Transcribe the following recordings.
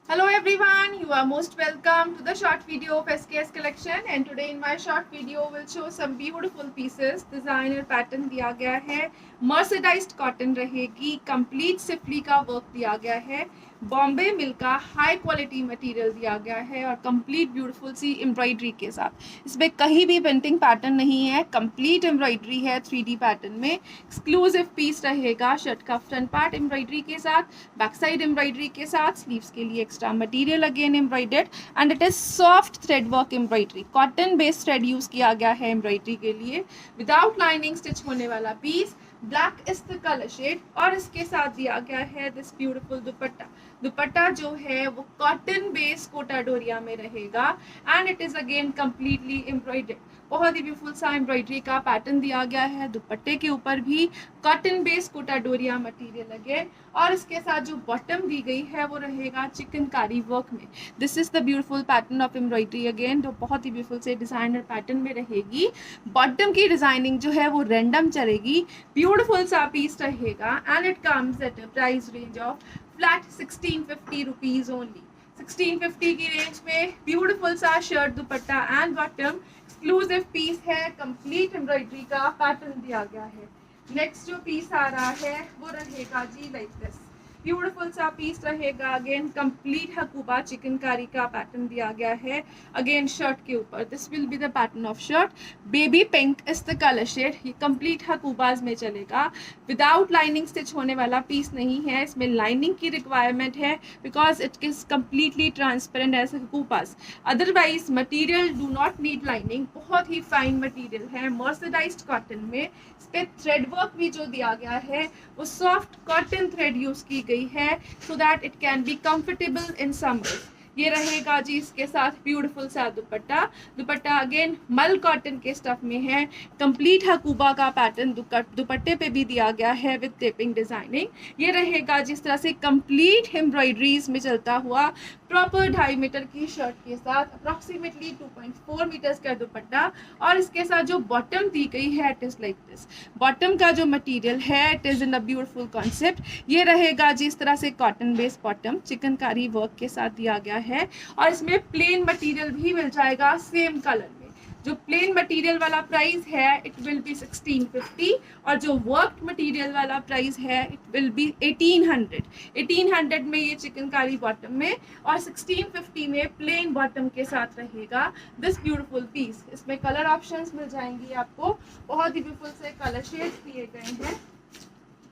Hello everyone, you are most welcome to the short video of SKS collection and today in my short video will show some beautiful pieces. Designer pattern दिया गया है, mercerised cotton रहेगी, complete सिफली का work दिया गया है, Bombay mill का high quality material दिया गया है और कंप्लीट ब्यूटीफुल सी एम्ब्रॉयडरी के साथ। इसमें कहीं भी पेंटिंग पैटर्न नहीं है, कंप्लीट एम्ब्रॉयडरी है 3D पैटर्न में। एक्सक्लूसिव पीस रहेगा, शर्ट का फ्रंट पार्ट एम्ब्रॉयडरी के साथ, बैक साइड एम्ब्रॉयडरी के साथ, स्लीव्स के लिए extra material again embroidered and it is soft thread work embroidery, cotton based thread use किया गया है एम्ब्रॉयडरी के लिए। विदाउट लाइनिंग स्टिच होने वाला piece, black is the colour shade और इसके साथ दिया गया है दिस ब्यूटीफुल दुपट्टा। दुपट्टा जो है वो कॉटन बेस्ड कोटा डोरिया में रहेगा and it is again completely embroidered. बहुत ही ब्यूटीफुल सा एम्ब्रॉयडरी का पैटर्न दिया गया है, दुपट्टे के ऊपर भी cotton based Kota Doria material again और इसके साथ जो बॉटम दी गई है वो रहेगा चिकनकारी वर्क में। This is the beautiful pattern of embroidery again, जो बहुत ही ब्यूटीफुल से डिजाइनर पैटर्न में रहेगी। बॉटम की डिजाइनिंग जो है वो रैंडम चलेगी, ब्यूटीफुल सा पीस रहेगा and it comes at a price range of flat 1650 rupees only. 1650 की रेंज में ब्यूटीफुल सा shirt, dupatta and bottom, exclusive piece है, कंप्लीट एम्ब्रॉयडरी का पैटर्न दिया गया है। नेक्स्ट जो पीस आ रहा है वो रहेगा जी लाइक दिस, ब्यूटीफुल सा पीस रहेगा अगेन कंप्लीट हकूबा चिकनकारी का पैटर्न दिया गया है अगेन शर्ट के ऊपर। This will be the pattern of shirt, baby pink is the colour shade, ये कंप्लीट हकूबाज में चलेगा। विदाउट लाइनिंग स्टिच होने वाला पीस नहीं है, इसमें लाइनिंग की रिक्वायरमेंट है because it is completely transparent as हकूबाज। Otherwise material do not need lining, बहुत ही फाइन मटीरियल है, मर्सराइज्ड कॉटन में। इस पे थ्रेड वर्क भी जो दिया गया है वो सॉफ्ट कॉटन थ्रेड यूज की गई है so that it can be comfortable in summer. ये रहेगा जी इसके साथ ब्यूटीफुल सा दुपट्टा। दुपट्टा अगेन मल कॉटन के स्टफ में है, कंप्लीट हकूबा का पैटर्न दुपट्टे पे भी दिया गया है विद टेपिंग डिजाइनिंग। ये रहेगा जिस तरह से कंप्लीट एम्ब्रॉयडरीज में चलता हुआ प्रॉपर 2.5 मीटर की शर्ट के साथ अप्रॉक्सीमेटली 2.4 मीटर्स का दुपट्टा और इसके साथ जो बॉटम दी गई है it is like this. Bottom का जो मटेरियल है it is in a beautiful concept. ये रहेगा जी इस तरह से cotton based bottom, chikankari work के साथ दिया गया है और इसमें प्लेन मटेरियल भी मिल जाएगा सेम कलर में। जो प्लेन मटेरियल वाला प्राइस है इट विल बी 1650 और जो वर्क मटेरियल वाला प्राइस है इट विल बी 1800। 1800 में ये चिकनकारी बॉटम में और 1650 में प्लेन बॉटम के साथ रहेगा दिस ब्यूटीफुल पीस। इसमें कलर ऑप्शंस मिल जाएंगी आपको, बहुत ही ब्यूटीफुल से कलर शेड्स दिए गए हैं।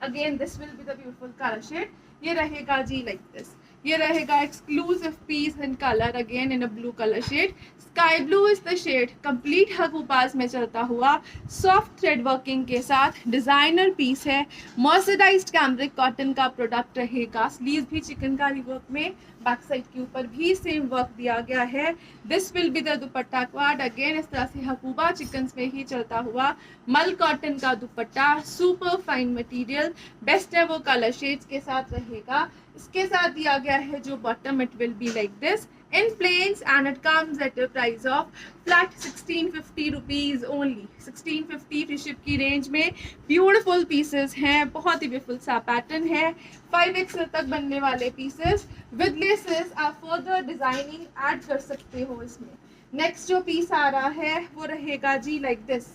Again this will be the beautiful colour shade. ये रहेगा जी लाइक दिस, ये रहेगा exclusive piece in colour again in a blue colour shade. Sky blue is the shade, complete हकूपास में चलता हुआ सॉफ्ट थ्रेड वर्किंग के साथ डिजाइनर पीस है, मर्सराइज्ड कैमरिक कॉटन का प्रोडक्ट रहेगा। स्लीव भी चिकनकारी वर्क में, बैक साइड के ऊपर भी सेम वर्क दिया गया है। This will be the dupatta quad, again इस तरह से हकूबा चिकन में ही चलता हुआ मल कॉटन का दुपट्टा, सुपर फाइन मटेरियल, बेस्ट है वो कलर शेड्स के साथ रहेगा। इसके साथ दिया गया है जो bottom it will be like this in plains and it comes at a price of flat 1650 rupees only। 1650 free ship की रेंज में ब्यूटीफुल पीसेस हैं, बहुत ही ब्यूटीफुल सा पैटर्न है, 5XL तक बनने वाले पीसेस विद लेसेस आप फर्दर डिजाइनिंग ऐड कर सकते हो इसमें। नेक्स्ट जो पीस आ रहा है वो रहेगा जी लाइक दिस,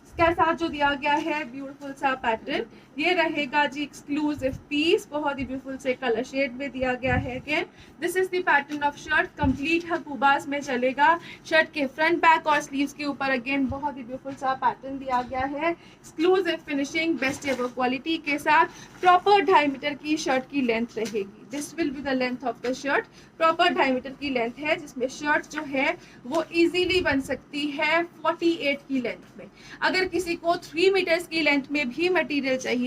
इसके साथ जो दिया गया है ब्यूटीफुल सा पैटर्न, ये रहेगा जी एक्सक्लूसिव पीस, बहुत ही ब्यूटीफुल से कलर शेड में दिया गया है। Again this is the pattern of shirt, complete हकूबास में चलेगा। शर्ट के फ्रंट बैक और स्लीव्स के ऊपर अगेन बहुत ही ब्यूटीफुल सा पैटर्न दिया गया है, exclusive finishing, best ever quality के साथ। प्रॉपर 2.5 मीटर की शर्ट की लेंथ रहेगी, this will be the length of the shirt. Proper 2.5 metre की लेंथ है जिसमें शर्ट जो है वो इजीली बन सकती है 48 की लेंथ में। अगर किसी को 3 मीटर्स की लेंथ में भी मटेरियल चाहिए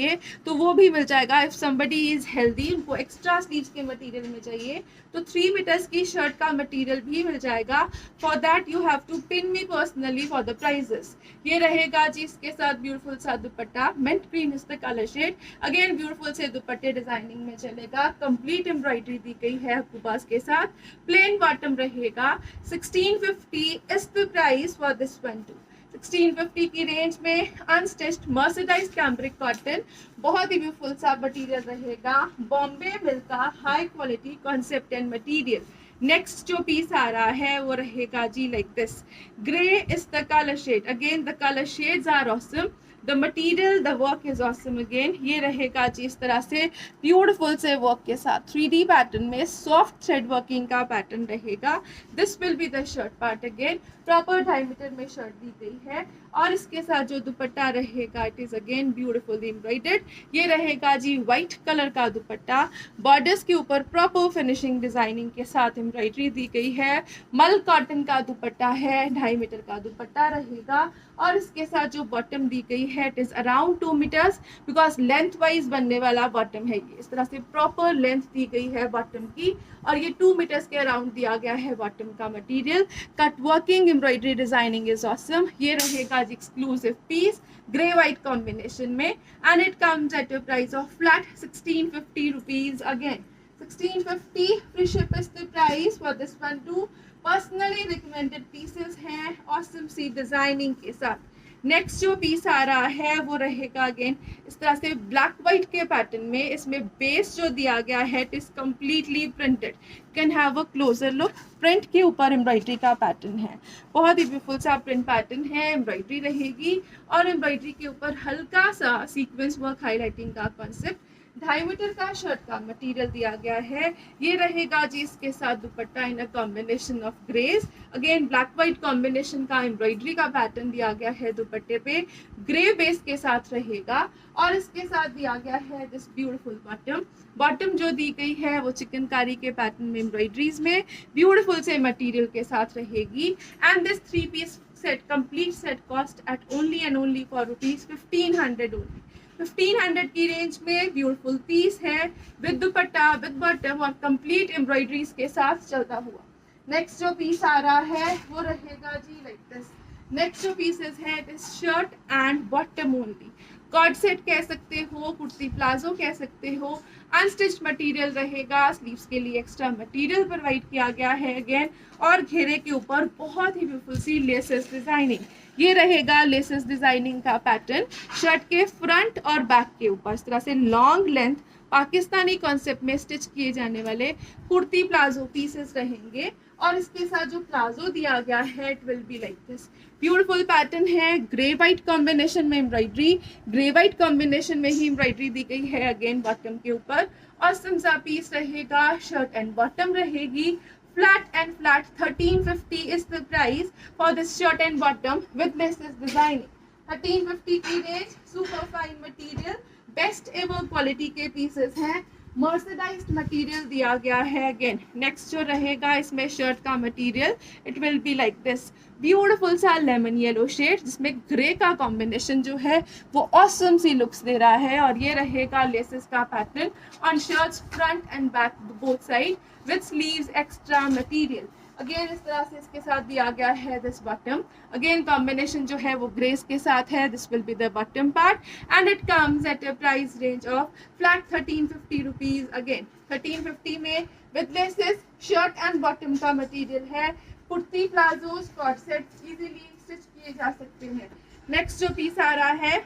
तो वो भी मिल जाएगा। इफ समबडी इज हेल्दी, उनको एक्स्ट्रा स्लीव्स के मटेरियल में चाहिए तो 3 मीटर्स की शर्ट का मटेरियल भी मिल जाएगा। For that you have to pin me personally for the prices. ये रहेगा जी इसके साथ ब्यूटीफुल सा dupatta, mint green is the colour shade, again beautiful से दुपट्टे डिजाइनिंग में चलेगा, कंप्लीट एम्ब्रॉयडरी दी गई है हकूबास के साथ, प्लेन बॉटम रहेगा। 1650 is the price for this one to. 1650 की रेंज में अनस्टिच्ड मर्सराइज्ड कैम्ब्रिक कॉटन, बहुत ही ब्यूटीफुल सा मटेरियल रहेगा, बॉम्बे मिल का high quality concept and material. Next जो पीस आ रहा है वो रहेगा जी like this, grey is the colour shade, again the colour shades are awesome, the material the work is awesome again. ये रहेगा जी इस तरह से ब्यूटीफुल से वर्क के साथ 3D पैटर्न में सॉफ्ट थ्रेड वर्किंग का पैटर्न रहेगा। This will be the shirt part, again proper 2.5 metre में शर्ट दी गई है और इसके साथ जो दुपट्टा रहेगा it is again beautifully embroidered. ये रहेगा जी व्हाइट कलर का दुपट्टा, बॉर्डर्स के ऊपर प्रॉपर फिनिशिंग डिजाइनिंग के साथ एम्ब्रॉयडरी दी गई है। मल कॉटन का दुपट्टा है, 2.5 मीटर का दुपट्टा रहेगा और इसके साथ जो बॉटम दी गई है it is around 2 metres, because length wise बनने वाला बॉटम है ये। इस तरह से प्रॉपर लेंथ दी गई है बॉटम की और ये 2 मीटर्स के अराउंड दिया गया है बॉटम का material. Cut working embroidery designing is awesome. ये रहेगा जी exclusive piece grey white combination में and it comes at a price of flat 1650 rupees, again 1650 free ship is the price for this one too. Personally recommended pieces हैं awesome सी designing के साथ। Next जो piece आ रहा है वो रहेगा अगेन इस तरह से ब्लैक व्हाइट के पैटर्न में, इसमें बेस जो दिया गया है it is completely printed, can have a closer look. Print के ऊपर एम्ब्रॉयडरी का पैटर्न है, बहुत ही ब्यूटीफुल सा प्रिंट पैटर्न है, एम्ब्रॉयडरी रहेगी और एम्ब्रॉयडरी के ऊपर हल्का सा सीक्वेंस वर्क हाईलाइटिंग का कॉन्सेप्ट। 2.5 मीटर का शर्ट का मटेरियल दिया गया है। ये रहेगा जी इसके साथ dupatta in a combination of greys, again black white combination का एम्ब्रॉयडरी का पैटर्न दिया गया है दुपट्टे पे, ग्रे बेस के साथ रहेगा और इसके साथ दिया गया है दिस ब्यूटीफुल बॉटम। बॉटम जो दी गई है वो चिकनकारी के पैटर्न में एम्ब्रॉयडरीज में ब्यूटीफुल से मटेरियल के साथ रहेगी and this 3 piece set complete set cost at only and only for rupees 1500 only. 1500 की रेंज में ब्यूटीफुल पीस है विद दुपट्टा विद बॉटम और कंप्लीट एम्ब्रॉयडरीज के साथ चलता हुआ। नेक्स्ट जो पीस आ रहा है वो रहेगा जी लाइक दिस। नेक्स्ट जो पीसेस है it is shirt and bottom only, coord set कह सकते हो, कुर्ती प्लाजो कह सकते हो, अनस्टिच्ड मटेरियल रहेगा, स्लीव्स के लिए एक्स्ट्रा मटेरियल प्रोवाइड किया गया है अगेन और घेरे के ऊपर बहुत ही ब्यूटीफुल सी लेसेस डिजाइनिंग। ये रहेगा लेसेस डिजाइनिंग का पैटर्न शर्ट के फ्रंट और बैक के ऊपर, इस तरह से लॉन्ग लेंथ पाकिस्तानी कॉन्सेप्ट में स्टिच किए जाने वाले कुर्ती प्लाजो पीसेस रहेंगे और इसके साथ जो प्लाजो दिया गया है it will be like this. Beautiful pattern है, ग्रे व्हाइट कॉम्बिनेशन में एम्ब्रॉयडरी, ग्रे व्हाइट कॉम्बिनेशन में ही एम्ब्रॉयडरी दी गई है अगेन बॉटम के ऊपर और सिमसा पीस रहेगा, शर्ट एंड बॉटम रहेगी। Flat and flat 1350 is the price for this shirt and bottom with laces designing। 1350 की range, super fine material, best ever quality के पीसेस हैं, मर्सराइज्ड मटेरियल दिया गया है अगेन। नेक्स्ट जो रहेगा इसमें शर्ट का material it will be like this, beautiful सा लेमन येलो शेड जिसमें ग्रे का कॉम्बिनेशन जो है वो ऑसम सी लुक्स दे रहा है और ये रहेगा लेसेस का pattern on shirts front end back both side with sleeves extra material. Again इस तरह से इसके साथ दिया गया है दिस बॉटम, अगेन कॉम्बिनेशन जो है वो ग्रेस के साथ है, this will be the bottom part and it comes at a price range of flat 1350 rupees. Again 1350 में with laces shirt and bottom का मटेरियल है, kurti palazzo coord set easily stitch किए जा सकते हैं। नेक्स्ट जो पीस आ रहा है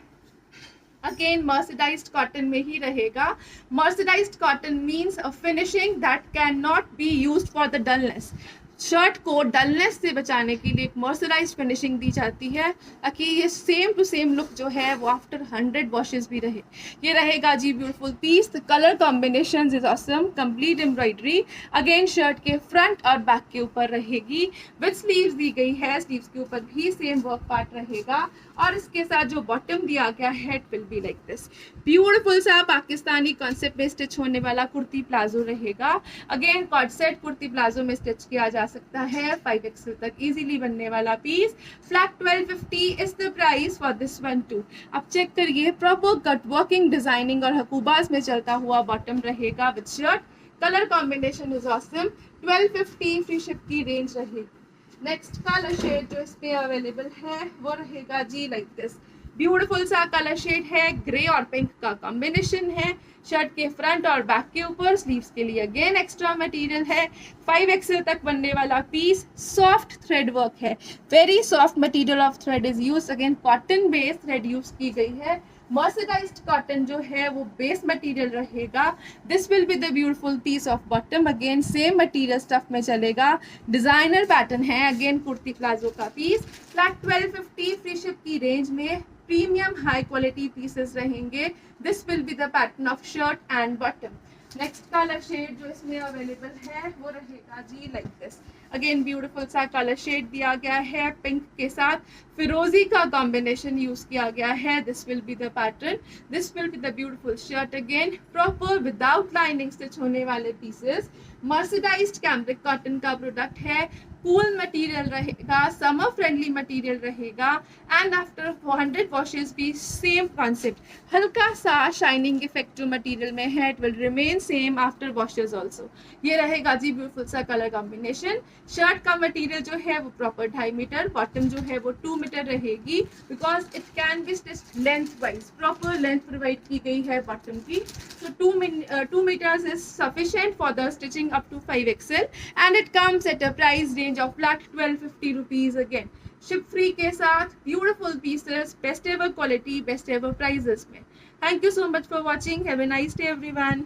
अगेन मर्सराइज्ड कॉटन में ही रहेगा। Mercerised cotton means a finishing that can not be used for the dullness. Shirt को डलनेस से बचाने के लिए एक मर्सराइज्ड फिनिशिंग दी जाती है ताकि ये सेम टू सेम लुक जो है वो आफ्टर 100 वॉशेस भी रहे। ये रहेगा जी beautiful piece, the colour combinations is awesome, complete embroidery again shirt के फ्रंट और बैक के ऊपर रहेगी विद स्लीव्स दी गई है, स्लीव्स के ऊपर भी सेम वर्क पार्ट रहेगा और इसके साथ जो बॉटम दिया गया है it will be like this, beautiful सा पाकिस्तानी कॉन्सेप्ट में स्टिच होने वाला कुर्ती प्लाजो रहेगा। Again coord set kurti palazzo में स्टिच किया जा सकता है, 5XL तक इजीली बनने वाला piece. Flat 1250 is the price for this one too. अब चेक करिए प्रॉपर कट वर्किंग डिजाइनिंग और हकूबास में चलता हुआ बॉटम रहेगा with shirt, colour combination is awesome. 1250 free ship की रेंज रहेगी। नेक्स्ट कलर शेड जो इसमें अवेलेबल है वो रहेगा जी लाइक दिस, ब्यूटीफुल सा कलर शेड है, ग्रे और पिंक का कॉम्बिनेशन है। शर्ट के फ्रंट और बैक के ऊपर स्लीव्स के लिए अगेन एक्स्ट्रा मटेरियल है। 5XL तक बनने वाला पीस, सॉफ्ट थ्रेड वर्क है, very soft material of thread is use, again cotton based thread use की गई है। मर्सराइज्ड कॉटन जो है वो बेस मटेरियल रहेगा। This will be the beautiful piece of bottom, again same material stuff में चलेगा। डिजाइनर पैटर्न है, अगेन कुर्ती प्लाजो का पीस, फ्लैट 1250 फ्री शिप की रेंज में प्रीमियम हाई क्वालिटी पीसेस रहेंगे। This will be the pattern of shirt and bottom. Next colour shade जो इसमें available है वो रहेगा जी लाइक दिस। अगेन ब्यूटीफुल सा कलर शेड दिया गया है, पिंक के साथ फिरोजी का कॉम्बिनेशन यूज किया गया है। This will be the pattern, this will be the beautiful shirt, again proper without lining stitch होने वाले पीसेस। मर्सराइज्ड कैम्ब्रिक कॉटन का प्रोडक्ट है, कूल मटेरियल रहेगा, समर फ्रेंडली मटेरियल रहेगा एंड आफ्टर 100 वॉशेस भी सेम कॉन्सेप्ट, हल्का सा shining effect जो मटेरियल में है it will remain same after washes also. ये रहेगा जी ब्यूटीफुल सा कलर कॉम्बिनेशन। शर्ट का मटेरियल जो है वो प्रॉपर 2.5 मीटर, बॉटम जो है वो 2 मीटर रहेगी because it can be stitched length wise, proper length provide की गई है बॉटम की। So 2 meters is sufficient for the stitching up to 5XL and it comes at a price range of flat 1250 rupees again. Ship free के साथ beautiful pieces, best ever quality, best ever prices में. Thank you so much for watching. Have a nice day everyone.